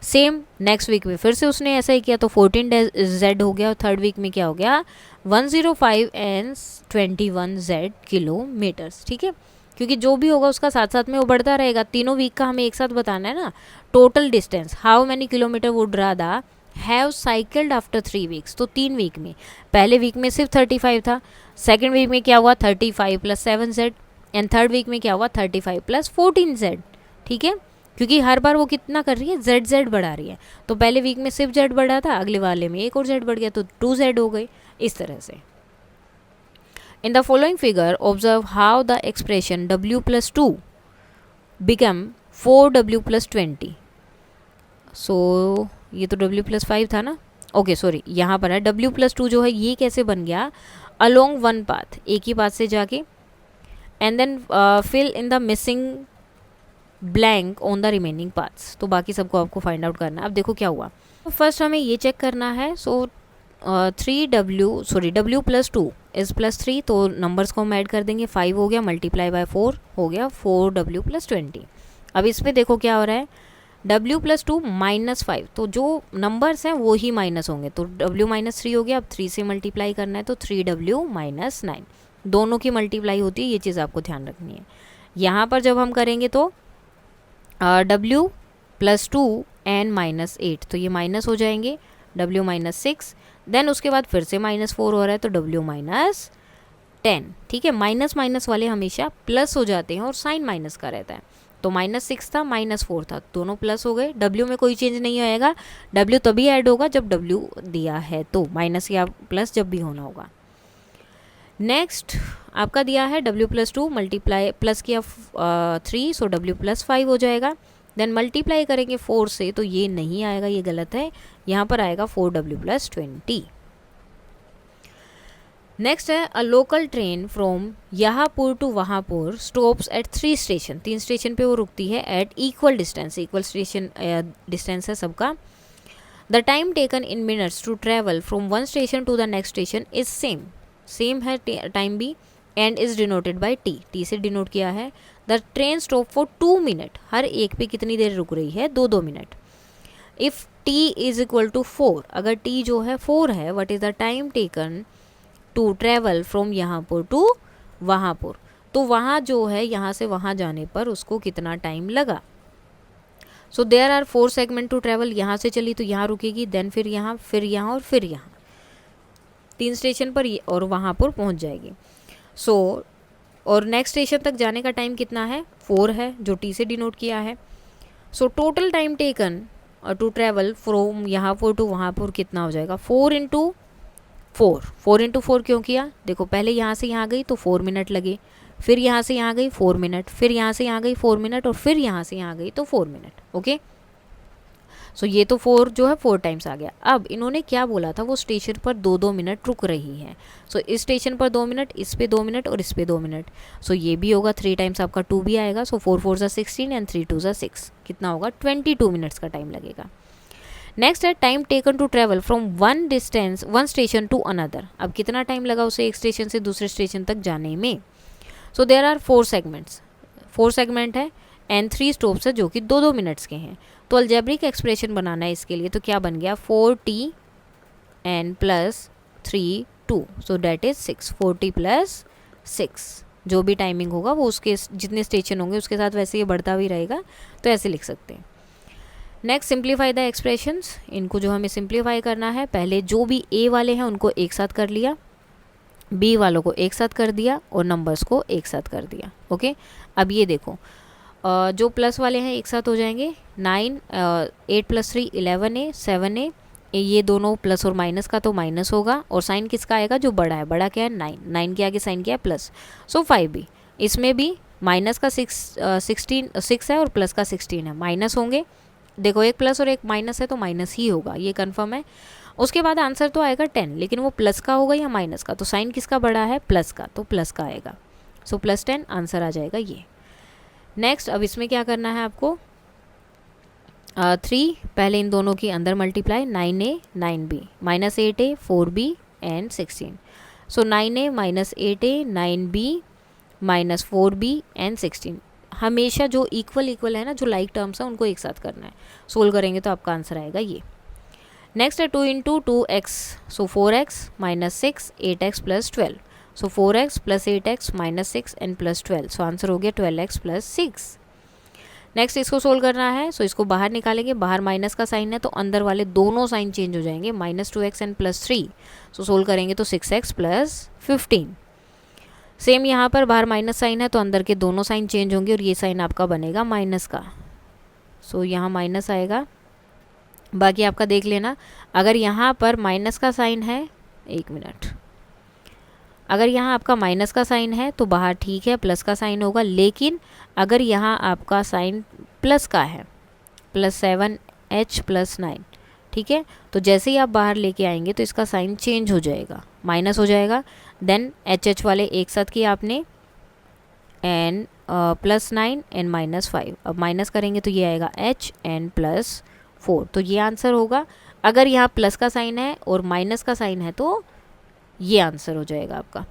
सेम नेक्स्ट वीक में फिर से उसने ऐसा ही किया तो 14z हो गया, और थर्ड वीक में क्या हो गया 105 एंड 21z किलोमीटर्स। ठीक है, क्योंकि जो भी होगा उसका साथ साथ में वो बढ़ता रहेगा। तीनों वीक का हमें एक साथ बताना है ना। Total distance how many kilometre would Radha have cycled after 3 weeks, तो 3 वीक में, पहले वीक में सिर्फ 35 था, सेकेंड वीक में क्या हुआ 35 + 7z, एंड थर्ड वीक में क्या हुआ 35 + 14z। ठीक है, क्योंकि हर बार वो कितना कर रही है z बढ़ा रही है, तो पहले वीक में सिर्फ z बढ़ा था, अगले वाले में एक और z बढ़ गया तो 2z हो गई, इस तरह से। In the following figure, observe how the expression w plus 2 become 4w plus 20. So ये तो w plus 5 था ना, ओके सॉरी यहाँ पर है w plus 2 जो है ये कैसे बन गया along one path, एक ही पाथ से जाके, and then fill in the missing blank on the remaining paths। तो बाकी सबको आपको फाइंड आउट करना है। अब देखो क्या हुआ, फर्स्ट हमें ये चेक करना है। सो w plus 2 इज +3, तो नंबर्स को हम ऐड कर देंगे, 5 हो गया मल्टीप्लाई बाय 4 हो गया 4w + 20। अब इस पर देखो क्या हो रहा है w plus 2 -5, तो जो नंबर्स हैं वो ही माइनस होंगे, तो w - 3 हो गया। अब 3 से मल्टीप्लाई करना है तो 3w - 9, दोनों की मल्टीप्लाई होती है, ये चीज़ आपको ध्यान रखनी है। यहाँ पर जब हम करेंगे तो w + 2 एंड -8, तो ये माइनस हो जाएंगे, w - 6, देन उसके बाद फिर से -4 हो रहा है तो w - 10। ठीक है, माइनस माइनस वाले हमेशा प्लस हो जाते हैं और साइन माइनस का रहता है, तो -6 था -4 था, दोनों प्लस हो गए। w में कोई चेंज नहीं आएगा, w तभी ऐड होगा जब w दिया है, तो माइनस या प्लस जब भी होना होगा। नेक्स्ट आपका दिया है w + 2 मल्टीप्लाई प्लस किया 3, सो w + 5 हो जाएगा, देन मल्टीप्लाई करेंगे 4 से, तो ये नहीं आएगा, ये गलत है, यहाँ पर आएगा 4w + 20। नेक्स्ट है a local train from Yahapur to Wahapur stops at 3 station, 3 station पे वो रुकती है at equal distance, equal station distance है सबका। The time taken in minutes to travel from one station to the next station is same, same है time भी, and is denoted by T, T से denote किया है। The train stop for 2 minute, हर एक पे कितनी देर रुक रही है 2-2 minute. If T is equal to 4, अगर टी जो है 4 है, what is the time taken to travel from Yahanpur to Wahanpur, तो वहाँ जो है यहाँ से वहाँ जाने पर उसको कितना टाइम लगा। So there are 4 segment to travel, यहाँ से चली तो यहाँ रुकेगी, देन फिर यहाँ और फिर यहाँ, 3 स्टेशन पर और वहाँ पर पहुँच जाएगी। सो और नेक्स्ट स्टेशन तक जाने का टाइम कितना है 4 है, जो टी से डिनोट किया है। So total time taken to travel from Yahanpur to Wahanpur कितना हो जाएगा 4 × 4, 4 × 4 क्यों किया, देखो पहले यहाँ से यहाँ गई तो 4 मिनट लगे, फिर यहाँ से यहाँ गई 4 मिनट, फिर यहाँ से यहाँ गई 4 मिनट, और फिर यहाँ से यहाँ गई तो 4 मिनट। ओके, सो ये तो 4 जो है 4 टाइम्स आ गया। अब इन्होंने क्या बोला था, वो स्टेशन पर 2-2 मिनट रुक रही है, सो इस स्टेशन पर 2 मिनट, इस पे 2 मिनट और इस पे 2 मिनट, सो ये भी होगा 3 टाइम्स आपका 2 भी आएगा, सो 4 × 4 = 16 एंड 3 × 2 = 6, कितना होगा 22 मिनट्स का टाइम लगेगा। नेक्स्ट है time taken to travel from one station to another, अब कितना टाइम लगा उसे एक स्टेशन से दूसरे स्टेशन तक जाने में। So there are 4 segments, 4 segment है एंड 3 स्टॉप्स है जो कि 2-2 मिनट्स के हैं। तो अलजेब्रिक एक्सप्रेशन बनाना है इसके लिए, तो क्या बन गया 4t N plus 3 2, so that is 6, 4t + 6, जो भी टाइमिंग होगा वो उसके जितने स्टेशन होंगे उसके साथ वैसे ये बढ़ता भी रहेगा, तो ऐसे लिख सकते हैं। नेक्स्ट सिंप्लीफाई द एक्सप्रेशंस, इनको जो हमें सिंप्लीफाई करना है, पहले जो भी ए वाले हैं उनको एक साथ कर लिया, बी वालों को एक साथ कर दिया और नंबर्स को एक साथ कर दिया। ओके, अब ये देखो जो प्लस वाले हैं एक साथ हो जाएंगे, 9 8 + 3 11a 7a, ये दोनों प्लस और माइनस का तो माइनस होगा, और साइन किसका आएगा जो बड़ा है, बड़ा क्या है 9, 9 के आगे साइन क्या है प्लस, सो 5b, इसमें भी माइनस का 6 है और प्लस का 16 है, माइनस होंगे, देखो एक प्लस और एक माइनस है तो माइनस ही होगा, ये कंफर्म है। उसके बाद आंसर तो आएगा 10, लेकिन वो प्लस का होगा या माइनस का, तो साइन किसका बड़ा है प्लस का, तो प्लस का आएगा, सो +10 आंसर आ जाएगा ये। नेक्स्ट अब इसमें क्या करना है आपको, 3 पहले इन दोनों की अंदर multiply, 9a 9b -8a 4b and 16, so 9a - 8a 9b - 4b and 16, हमेशा जो इक्वल है ना, जो लाइक टर्म्स हैं उनको एक साथ करना है। सोल्व करेंगे तो आपका आंसर आएगा ये। नेक्स्ट है 2 into 2x, so 4x minus 6 8x plus 12, so 4x plus 8x minus 6 and plus 12, so answer हो गया 12x प्लस 6। नेक्स्ट इसको सोल्व करना है, सो इसको बाहर निकालेंगे, बाहर माइनस का साइन है तो अंदर वाले दोनों साइन चेंज हो जाएंगे, minus 2x and plus 3, so solve करेंगे तो 6x प्लस 15। सेम यहाँ पर बाहर माइनस साइन है तो अंदर के दोनों साइन चेंज होंगे और ये साइन आपका बनेगा माइनस का, सो यहाँ माइनस आएगा। बाकी आपका देख लेना, अगर यहाँ पर माइनस का साइन है, एक मिनट, अगर यहाँ आपका माइनस का साइन है तो बाहर ठीक है प्लस का साइन होगा, लेकिन अगर यहाँ आपका साइन प्लस का है, प्लस 7h प्लस 9, ठीक है, तो जैसे ही आप बाहर लेके आएंगे तो इसका साइन चेंज हो जाएगा, माइनस हो जाएगा। देन एच वाले एक साथ किए आपने, एन प्लस 9 एन माइनस 5, अब माइनस करेंगे तो ये आएगा h एन प्लस 4, तो ये आंसर होगा। अगर यहाँ प्लस का साइन है और माइनस का साइन है तो ये आंसर हो जाएगा आपका।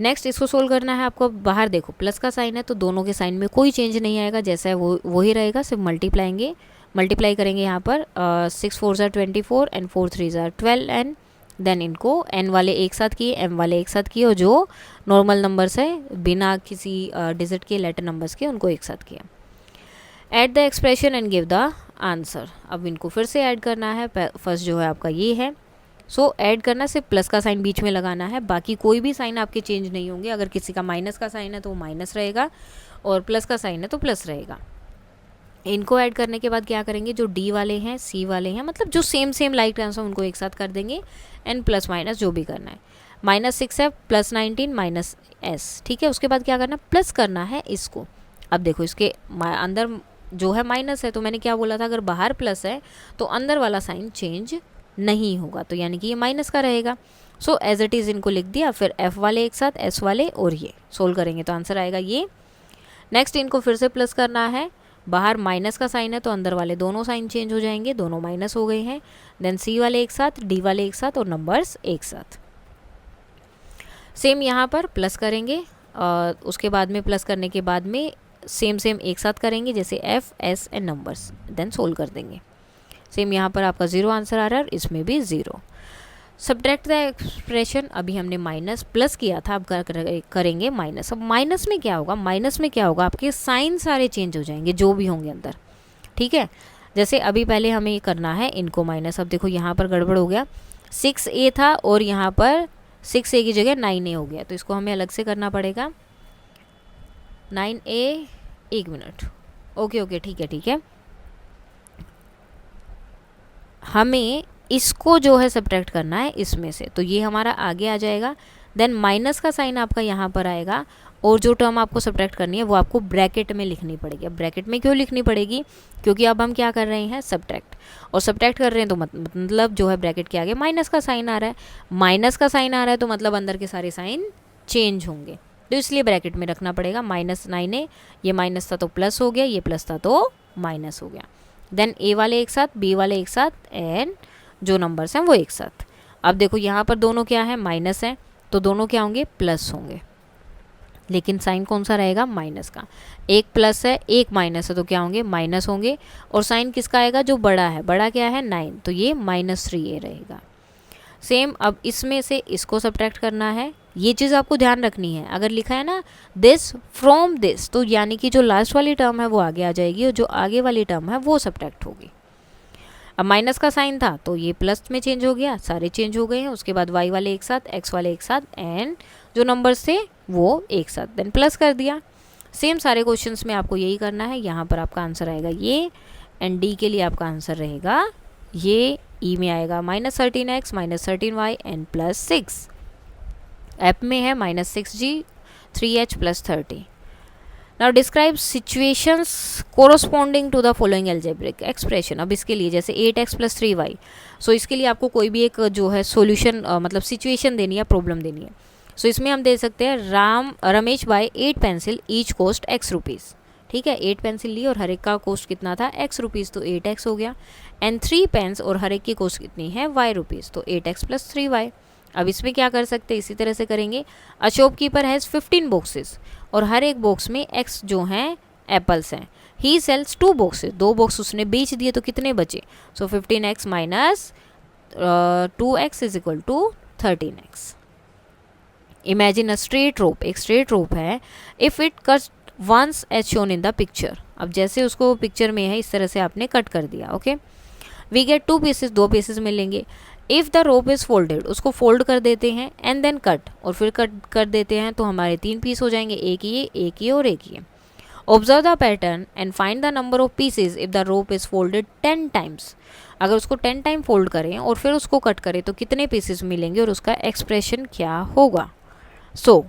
नेक्स्ट इसको सोल्व करना है आपको। बाहर देखो प्लस का साइन है तो दोनों के साइन में कोई चेंज नहीं आएगा, जैसा है वो ही रहेगा, सिर्फ मल्टीप्लाई करेंगे यहाँ पर 6 4 ज़ार 24 एंड 4 3 ज़ार 12 एन, देन इनको एन वाले एक साथ किए, एम वाले एक साथ किए, और जो नॉर्मल नंबर्स है बिना किसी डिजिट के, लेटर नंबर्स के, उनको एक साथ किया। Add the expression and give the answer. अब इनको फिर से ऐड करना है, फर्स्ट जो है आपका ये है, सो ऐड करना, सिर्फ प्लस का साइन बीच में लगाना है, बाकी कोई भी साइन आपके चेंज नहीं होंगे। अगर किसी का माइनस का साइन है तो वो माइनस रहेगा और प्लस का साइन है तो प्लस रहेगा। इनको ऐड करने के बाद क्या करेंगे, जो डी वाले हैं सी वाले हैं, मतलब जो सेम लाइक टर्म्स हैं उनको एक साथ कर देंगे, एंड प्लस माइनस जो भी करना है, माइनस 6 है प्लस 19 माइनस एस, ठीक है। उसके बाद क्या करना, प्लस करना है इसको। अब देखो इसके अंदर जो है माइनस है, तो मैंने क्या बोला था, अगर बाहर प्लस है तो अंदर वाला साइन चेंज नहीं होगा, तो यानी कि ये माइनस का रहेगा। सो एज इट इज़ इनको लिख दिया, फिर एफ वाले एक साथ, एस वाले, और ये सोल्व करेंगे तो आंसर आएगा ये। नेक्स्ट इनको फिर से प्लस करना है, बाहर माइनस का साइन है तो अंदर वाले दोनों साइन चेंज हो जाएंगे, दोनों माइनस हो गए हैं। देन सी वाले एक साथ, डी वाले एक साथ, और नंबर्स एक साथ। सेम यहाँ पर प्लस करेंगे, उसके बाद में प्लस करने के बाद में सेम एक साथ करेंगे, जैसे F S and numbers, then solve कर देंगे। सेम यहाँ पर आपका 0 आंसर आ रहा है और इसमें भी 0। सब्ट्रैक्ट द एक्सप्रेशन, अभी हमने माइनस प्लस किया था, अब करेंगे माइनस। अब माइनस में क्या होगा, आपके साइन सारे चेंज हो जाएंगे जो भी होंगे अंदर, ठीक है। जैसे अभी पहले हमें करना है इनको माइनस। अब देखो यहाँ पर गड़बड़ हो गया, 6a था और यहाँ पर 6a की जगह 9a हो गया, तो इसको हमें अलग से करना पड़ेगा। 9a, एक मिनट, ओके ठीक है। हमें इसको जो है सब्ट्रैक्ट करना है इसमें से, तो ये हमारा आगे आ जाएगा। देन माइनस का साइन आपका यहाँ पर आएगा, और जो टर्म आपको सब्ट्रैक्ट करनी है वो आपको ब्रैकेट में लिखनी पड़ेगी। अब ब्रैकेट में क्यों लिखनी पड़ेगी, क्योंकि अब हम क्या कर रहे हैं, सब्ट्रैक्ट, और सब्ट्रैक्ट कर रहे हैं तो मतलब जो है ब्रैकेट के आगे माइनस का साइन आ रहा है, तो मतलब अंदर के सारे साइन चेंज होंगे, तो इसलिए ब्रैकेट में रखना पड़ेगा। माइनस 9a, ये माइनस था तो प्लस हो गया, ये प्लस था तो माइनस हो गया। देन ए वाले एक साथ, बी वाले एक साथ, एंड जो नंबर्स हैं वो एक साथ। अब देखो यहाँ पर दोनों क्या है, माइनस है, तो दोनों क्या होंगे, प्लस होंगे, लेकिन साइन कौन सा रहेगा, माइनस का। एक प्लस है एक माइनस है तो क्या होंगे, माइनस होंगे, और साइन किसका आएगा, जो बड़ा है, बड़ा क्या है 9, तो ये -3a रहेगा। सेम अब इसमें से इसको सब्ट्रैक्ट करना है, ये चीज़ आपको ध्यान रखनी है। अगर लिखा है ना दिस फ्रॉम दिस, तो यानी कि जो लास्ट वाली टर्म है वो आगे आ जाएगी और जो आगे वाली टर्म है वो सब्ट्रैक्ट होगी। अब माइनस का साइन था तो ये प्लस में चेंज हो गया, सारे चेंज हो गए हैं। उसके बाद वाई वाले एक साथ, एक्स वाले एक साथ, एंड जो नंबर्स थे वो एक साथ, देन प्लस कर दिया। सेम सारे क्वेश्चंस में आपको यही करना है। यहाँ पर आपका आंसर आएगा ये, एंड डी के लिए आपका आंसर रहेगा ये। ई में आएगा -13x -13y एंड +6। एप में है -6g 3h +30। Now describe situations corresponding to the following algebraic expression. अब इसके लिए जैसे 8x + 3y, सो इसके लिए आपको कोई भी एक जो है सॉल्यूशन मतलब सिचुएशन देनी है, प्रॉब्लम देनी है। सो इसमें हम दे सकते हैं Ramesh buy 8 pencil each cost x rupees, ठीक है। 8 पेंसिल ली और हर एक का कॉस्ट कितना था, x रुपीज़, तो 8x हो गया। एंड 3 पेन्स और हर एक की कॉस्ट कितनी है, y रुपीज़, तो 8x + 3y। अब इसमें क्या कर सकते हैं, इसी तरह से करेंगे। अ शॉपकीपर हैज़ 15 बॉक्सेस और हर एक बॉक्स में x जो हैं एप्पल्स हैं। ही सेल्स 2 बॉक्सेस, 2 बॉक्स उसने बेच दिए तो कितने बचे? So 15x minus 2x is equal to 13x। Imagine a straight rope, एक स्ट्रेट रोप है। If it cut once as shown in the picture, अब जैसे उसको पिक्चर में है इस तरह से आपने कट कर दिया। Okay, we get 2 pieces, 2 pieces मिलेंगे। If the rope is folded, उसको फोल्ड कर देते हैं एंड देन कट, और फिर कट कर देते हैं तो हमारे 3 पीस हो जाएंगे, एक ये और एक ये। Observe the pattern and find the number of pieces if the rope is folded 10 times. अगर उसको 10 टाइम फोल्ड करें और फिर उसको कट करें तो कितने पीसेस मिलेंगे और उसका एक्सप्रेशन क्या होगा। सो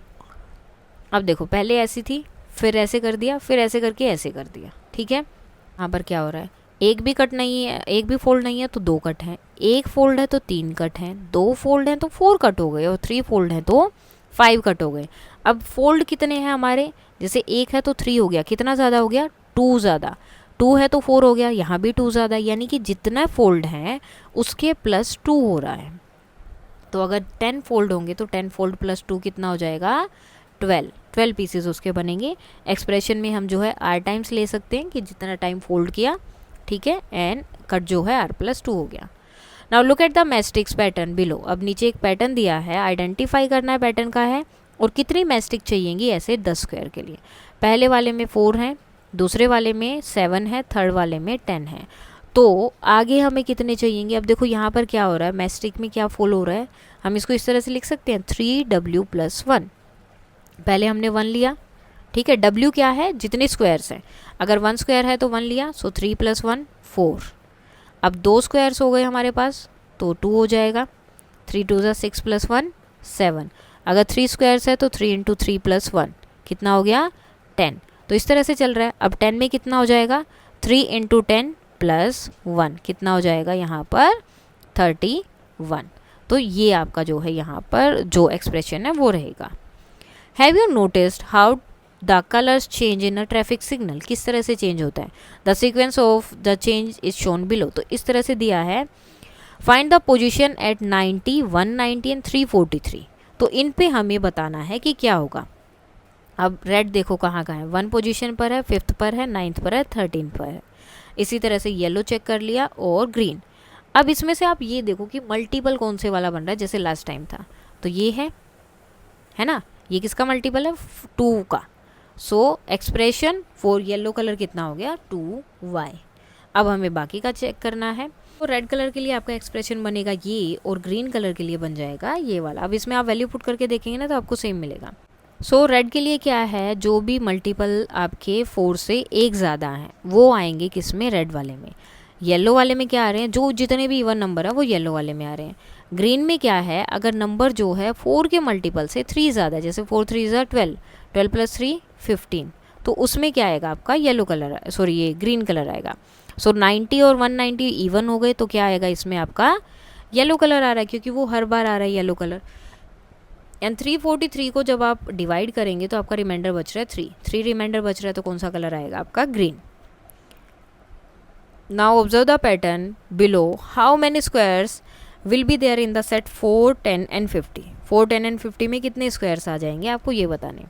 अब देखो, पहले ऐसी थी, फिर ऐसे कर दिया, फिर ऐसे करके ऐसे कर दिया। ठीक है, यहाँ पर क्या हो रहा है, एक भी कट नहीं है, एक भी फोल्ड नहीं है तो 2 कट हैं, एक फोल्ड है तो 3 कट हैं, 2 फोल्ड हैं तो 4 कट हो गए और 3 फोल्ड हैं तो 5 कट हो गए। अब फोल्ड कितने हैं हमारे, जैसे 1 है तो 3 हो गया, कितना ज़्यादा हो गया, 2 ज़्यादा, 2 है तो 4 हो गया, यहाँ भी 2 ज़्यादा, यानी कि जितना फोल्ड है उसके प्लस 2 हो रहा है। तो अगर 10 फोल्ड होंगे तो 10 फोल्ड प्लस 2 कितना हो जाएगा, 12 पीसेस उसके बनेंगे। एक्सप्रेशन में हम जो है r टाइम्स ले सकते हैं कि जितना टाइम फोल्ड किया, ठीक है, एंड कट जो है r प्लस 2 हो गया। Now look at the matchsticks pattern below. अब नीचे एक पैटर्न दिया है, आइडेंटिफाई करना है पैटर्न का है और कितनी मैस्टिक चाहिएंगी ऐसे 10 स्क्वायर के लिए। पहले वाले में 4 हैं, दूसरे वाले में 7 है, थर्ड वाले में 10 है, तो आगे हमें कितने चाहिएंगे। अब देखो यहाँ पर क्या हो रहा है, मैस्टिक में क्या फॉलो हो रहा है, हम इसको इस तरह से लिख सकते हैं 3w + 1। पहले हमने 1 लिया, ठीक है, w क्या है, जितने स्क्वायर्स हैं, अगर 1 स्क्वायर है तो 1 लिया, सो 3 + 1 4। अब 2 स्क्वायर्स हो गए हमारे पास तो 2 हो जाएगा, 3 2 = 6 + 1 7। अगर 3 स्क्वायर्स है तो 3 × 3 + 1 कितना हो गया, 10। तो इस तरह से चल रहा है। अब 10 में कितना हो जाएगा, 3 × 10 + 1 कितना हो जाएगा यहाँ पर 31। तो ये आपका जो है यहाँ पर जो एक्सप्रेशन है वो रहेगा। Have you noticed how the colours change in a traffic signal, किस तरह से चेंज होता है। The sequence of the change is shown below. तो इस तरह से दिया है, find the position at 90, 190 and 343। तो इन पे हमें बताना है कि क्या होगा। अब रेड देखो कहाँ कहाँ है, 1 पोजीशन पर है, 5th पर है, 9th पर है, 13 पर है। इसी तरह से येलो चेक कर लिया और ग्रीन। अब इसमें से आप ये देखो कि मल्टीपल कौन से वाला बन रहा है, जैसे लास्ट टाइम था तो ये है ना, ये किसका मल्टीपल है, 2 का। सो एक्सप्रेशन फॉर येलो कलर कितना हो गया, 2y। अब हमें बाकी का चेक करना है। तो रेड कलर के लिए आपका एक्सप्रेशन बनेगा ये और ग्रीन कलर के लिए बन जाएगा ये वाला। अब इसमें आप वैल्यू पुट करके देखेंगे ना तो आपको सेम मिलेगा। सो रेड के लिए क्या है, जो भी मल्टीपल आपके 4 से एक ज़्यादा हैं वो आएंगे किस में, रेड वाले में। येलो वाले में क्या आ रहे हैं, जो जितने भी इवन नंबर है वो येलो वाले में आ रहे हैं। ग्रीन में क्या है, अगर नंबर जो है 4 के मल्टीपल से 3 ज़्यादा, जैसे 4 3 = 12, 12 + 3 15, तो उसमें क्या आएगा आपका येलो कलर, सॉरी ये ग्रीन कलर आएगा। सो 90 और 190 इवन हो गए तो क्या आएगा इसमें आपका येलो कलर आ रहा है, क्योंकि वो हर बार आ रहा है येलो कलर। एंड 343 को जब आप डिवाइड करेंगे तो आपका रिमाइंडर बच रहा है 3 रिमाइंडर बच रहा है, तो कौन सा कलर आएगा आपका, green. Now observe the pattern below, how many squares will be there in the set 4 10 and 50। 4 10 and 50 में कितने स्क्वायर्स आ जाएंगे आपको ये बताने।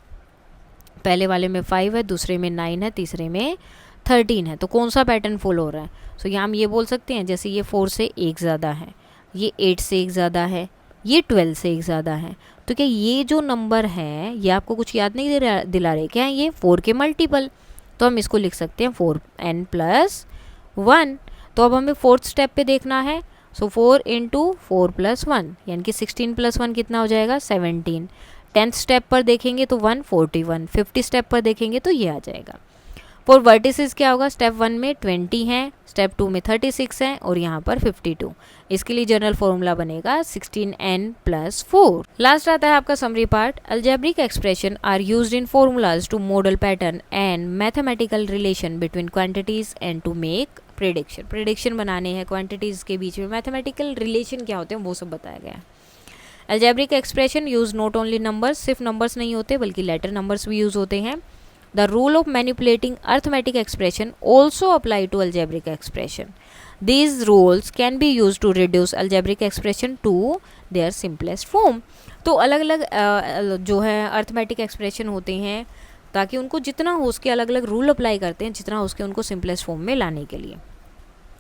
पहले वाले में 5 है, दूसरे में 9 है, तीसरे में 13 है, तो कौन सा पैटर्न फॉलो हो रहा है। सो यहाँ हम ये बोल सकते हैं, जैसे ये 4 से एक ज़्यादा है, ये 8 से एक ज़्यादा है, ये 12 से एक ज़्यादा है, तो क्या ये जो नंबर है ये आपको कुछ याद नहीं दिला रहे, क्या है ये 4 के मल्टीपल। तो हम इसको लिख सकते हैं 4n + 1। तो अब हमें 4th स्टेप पे देखना है। सो 4 × 4 + 1 यानी कि 16 + 1 कितना हो जाएगा, 17। 10th स्टेप पर देखेंगे तो 141, 50 स्टेप पर देखेंगे तो ये आ जाएगा। फॉर वर्टिसेस क्या होगा, स्टेप 1 में 20 हैं, स्टेप 2 में 36 हैं और यहाँ पर 52। इसके लिए जनरल फॉर्मूला बनेगा 16n + 4। लास्ट आता है आपका summary part. Algebraic expression are used in formulas to model pattern and mathematical relation between quantities and to make prediction बनाने हैं क्वांटिटीज के बीच में मैथमेटिकल रिलेशन क्या होते हैं वो सब बताया गया है। Algebraic expression use not only numbers, सिर्फ नंबर्स नहीं होते बल्कि लेटर नंबर्स भी यूज़ होते हैं। The rule of manipulating arithmetic expression also apply to algebraic expression. These rules can be used to reduce algebraic expression to their simplest form. तो अलग अलग जो है अर्थमेटिक एक्सप्रेशन होते हैं, ताकि उनको जितना हो उसके अलग अलग रूल अप्लाई करते हैं, जितना हो उसके उनको सिंपलेस्ट फॉर्म में लाने के लिए.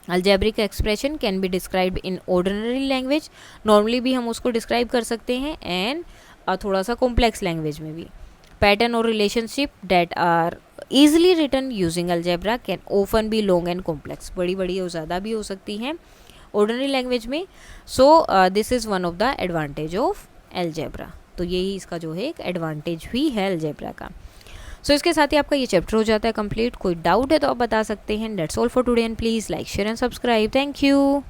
Algebraic expression can be describe in ordinary language, normally भी हम उसको डिस्क्राइब कर सकते हैं, एंड थोड़ा सा कॉम्प्लेक्स लैंग्वेज में भी. पैटर्न और relationship that are easily written using algebra can often be long and complex, बड़ी बड़ी और ज़्यादा भी हो सकती हैं ऑर्डिनरी लैंग्वेज में. So this is one of the advantage of algebra. तो यही इसका जो है एक एडवांटेज भी है अलजेब्रा का. सो इसके साथ ही आपका ये चैप्टर हो जाता है कंप्लीट. कोई डाउट है तो आप बता सकते हैं. That's all for today and please like share and subscribe. Thank you.